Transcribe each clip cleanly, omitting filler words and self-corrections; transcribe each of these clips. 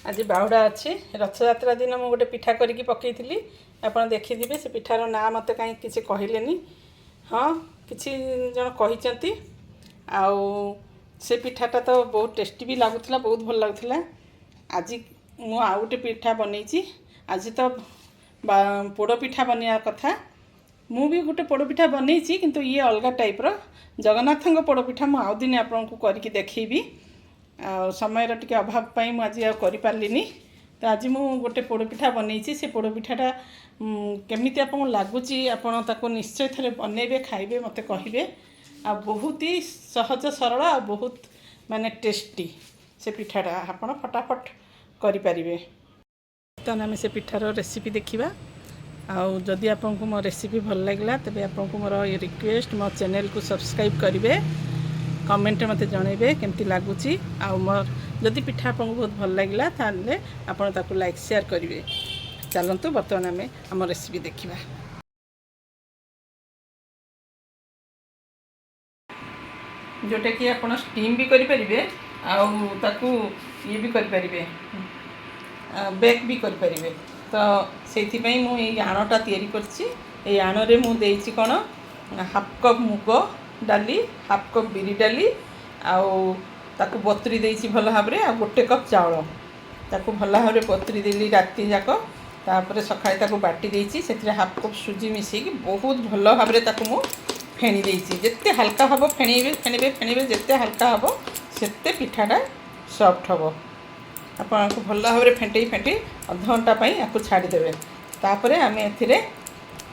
आज बाहुड़ा अच्छी रथयात्रा दिन मुझे गोटे पिठा करके पकईली आप देखिथे से पिठार ना मत कहीं किसी कहले हाँ किसी जन कहते आउ से पिठाटा तो बहुत टेस्टी भी लगुला बहुत भल लगुला। आज मु आउ गोटे पिठा बनई आज तो पोड़ पिठा बनवा कथा मु भी गोटे पोड़ पिठा बनई किंतु ये अलग टाइप्र जगन्नाथ पोड़ पिठा मुझे आउ दिन आपको करके देखी समय टे अभाव मुझे आज आपारे तो आज मु गोटे पोड़ पिठा बनई से पोड़ पिठाटा केमिति आपको लगुच आप निश्चय थे बनइबे खाइबे मत कहे आ बहुत ही सहज सरल आ बहुत माने टेस्टी से पिठाटा आप फटाफट करें। तो आम से पिठार रेसिपी देखा आउ जदि आपको मो रेसिपी भल लगे तेज आपको मोर रिक्वेस्ट मो चैनल को सब्सक्राइब करेंगे कमेंट मत जनइबे केमती लगुच मोर जदि पिठा आपको बहुत भल लगे ताले आपको लाइक शेयर करेंगे। चलतु बर्तमान आम आम रेसिपी देखा जोटा कि आप स्टीम भी करेंगे आकू ये भी करेंगे बेक भी करेंगे। तो से मुझे आणटा तैयारी कर आण में मुझे कौन हाफ कप मुग डाली हाफ कप बिरी डाली आकु बतुरी देसी भल भाव में गोटे कप चाउल ताकू भल भाव में बतुरी देली राति जाक तापर सकाଳେ बाटी देसी से हाफ कप सुजी मिसेकी बहुत भल भाव में मु फेणी देसी जिते हल्का हम फेणवे फेणवे फेणवे जिते हल्का हम सेते पिठाटा सॉफ्ट हम आपको भल भाव में फेंटे फेंटे अध घंटा आपको छाड़ीदेवे। तापर आम ए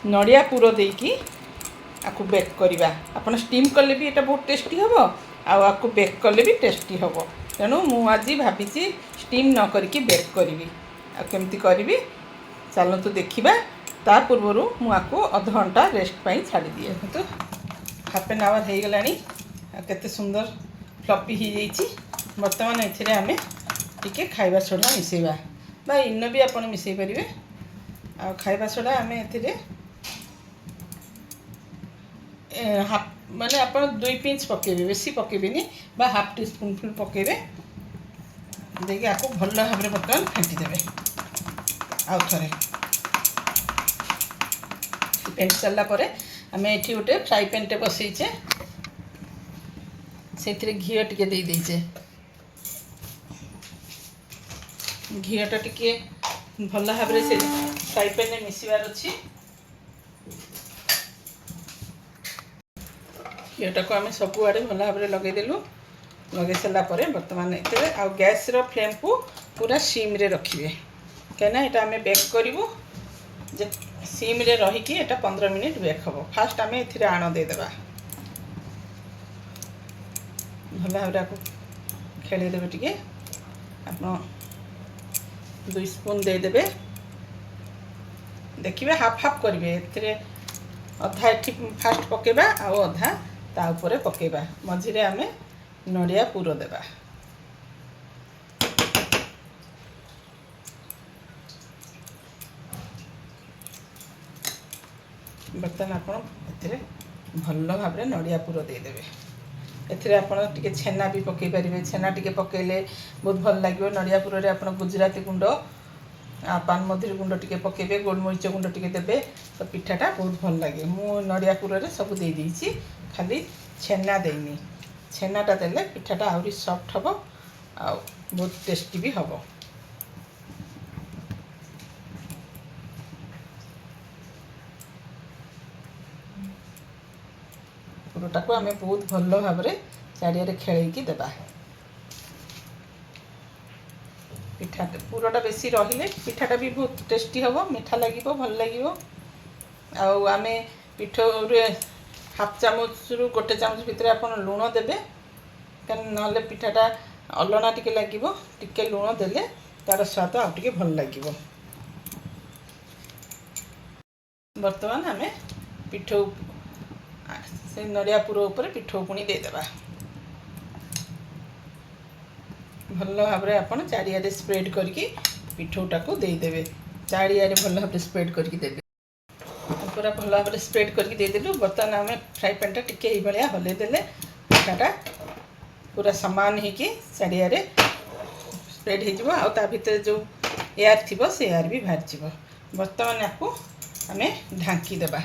नड़िया पुर देकी आपको बेक करवा आप स्टीम कले भी यहाँ बहुत टेस्टी हम आपको बेक कले भी टेस्टी हम तेणु मुझे भावी स्टीम न करके बेक करी आमती करी चलतु देखा ता पूर्वर मुझको अध घंटा रेस्ट पाई छाड़ी दिए तो हाफ एन आवर हो गला केते सुंदर फ्लपी हो जाइए। बर्तमान ये आम टिके खाइबा सोडा मिसेबा बा इनो भी आप मिसई पारे आ खाइबा सोडा आम ए हाफ माने आप 2 पिंच पकेबे बेसी पकेबेनी बा हाफ टी स्पून फुल पकेबे देखिए आपको भल भाव में बर्तमान फेंटी देवे आउ थे फेंटी सारापर आम ये गोटे फ्राई पैनटे बसईचे से घी टे देचे घीटा टिके भल भाव से फ्राई पैन में मिसबार अच्छी घीटा को आम सब आड़े भल भाव में लगेदेलु लगे सारापर बर्तमान ये आ गैस फ्लेम को पूरा सीम रे रखिए कहीं यहाँ आम बेक करूँ जे सीम रे रहीकि एटा 15 मिनट बेक हम फास्ट आम ए आण देदेबा भल भाव आपको खेलेदेवे टिके आप 2 स्पून देदेवे देखिए हाफ हाफ करेंगे ए अधा ये फास्ट पकेबा आउ अधा ता ऊपर पकेबा मझिरे आम नड़िया पुर देबा बर्तमान आप भल भाव में नड़िया पुर देदेवे एथिरे आप छेना भी पकई पारे छेना टी पकईले बहुत भल लगे नड़िया पुर आप गुजराती गुंड पान मधुरी गुंड टी पकईबे गोलमरीच गुंड टी देवे तो पिठाटा बहुत भल लगे मु नड़िया पुर सब दे देइछि खाली छेना देनी छेनाटा देले पिठाटा आहरी सॉफ्ट हम आ बहुत टेस्टी भी हम। पुरटा को आम बहुत भल भाव में चारिया खेलैकी देबा पिठा पुरटा बेसी रहिले पिठाटा भी बहुत टेस्टी हम मीठा लगे भल लगे आम पिठर हाफ चामच रु गोटे चामच भितर आप लुण देवे कहीं ना पिठाटा अलना टिके लगे टिके लुण देले तार स्वाद आउ टिके भल लगे। बर्तमान आम पिठ से नड़िया पुर उपर पिठो पुणी देदेबा भल भाव में आप चारिया स्प्रेड करके पिठोटा को देदेवे चारिया भल भाव स्प्रेड करके देवे पूरा भल भाव में स्प्रेड करके देदेलु। बर्तमान आम फ्राई पैनटा टिके भाया हलैदेले पिठाटा पूरा सामान होगी चारिया ସ୍ପ୍ରେଡ୍ ହେଇଯିବ ଆଉ ତା ଭିତରେ ଯେଉଁ ଏୟାର ଥିବ ସେ ଏୟାର ବି ବାହାରିଯିବ। ବର୍ତ୍ତମାନ ୟାକୁ ଆମେ ଢାଙ୍କି ଦେବା।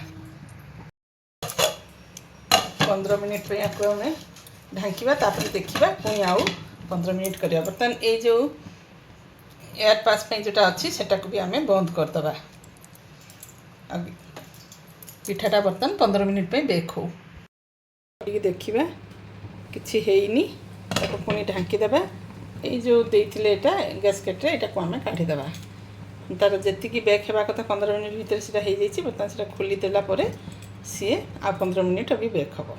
15 ମିନିଟ୍ ପାଇଁ ୟାକୁ ଆମେ ढांकिबा तापर देखिबा पुणी आउ 15 मिनिट करिया। बर्तमान ए जो एयर पास पे जोटा अच्छी सेटा को भी आमे बंद कर दबा। पिठाटा बर्तमान 15 मिनिट पे बेक हो देखिबा किछि हेइनी ताको पुणी ढांकी देबा। ए जो देइथिले एटा गैसकेट रे एटा को आमे काढी देबा। तार जेति की बेक हेबा कथा 15 मिनिट भीतर सेटा हे जाईछि। बर्तमान सेटा खोली देला परे सी आ 15 मिनिट अभी बेक हबो।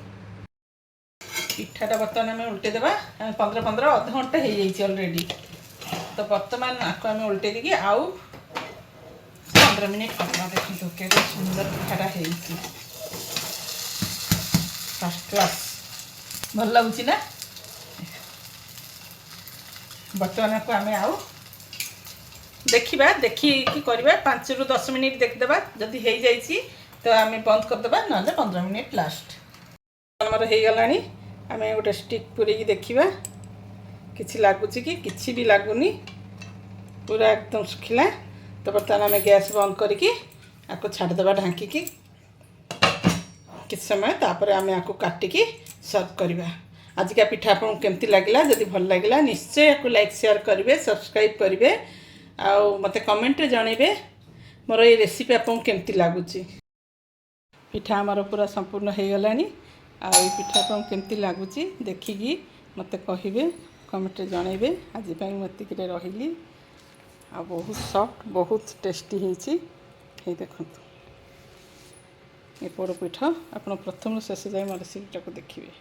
पिठाटा बर्तमान आम उल्टे देवा 15 अध घंटा हो जाइए अलरेडी। तो बर्तमान आपको आम उल्टे दी आउ 15 मिनिट करवा। देखो के सुंदर पिठाटा हो फर्स्ट क्लास भल लगुच ना। बर्तमान आपको आम आउ देखा देखिकी करवा 5 ରୁ 10 मिनिट देखदेवा। जदि हो जाइए तो आम बंद करदे ना 15 मिनिट लास्ट आमर हो गलानी। आम गोटे स्टिक पूरे देखा कि लगुच कि किसी भी लगुनि पूरा एकदम सुखिला। तो बर्तमान आम गैस बंद करके आपको छाड़देवा ढांकी किस समय तापर आम आपको काटिकी सर्व करवा। आजिका पिठा आपको केमती लगिला जदि भल लगिला निश्चय आपको लाइक शेयर करेंगे सब्सक्राइब करेंगे आउ मते कमेंट रे जनइबे मोर ये रेसिपी आपको केमती लगुच। पिठा आमर पूरा संपूर्ण हो गलानी। आ पिठा आपको केमती लगुच देखिकी मते कहिबे कमेंट रे जनइबे। आज मतिक रही आ बहुत सॉफ्ट बहुत टेस्टी होइछि। हे देखंतु ए पोड़ पिठा आपण प्रथम शेष जाए मोर रेसिपीटा को देखिए।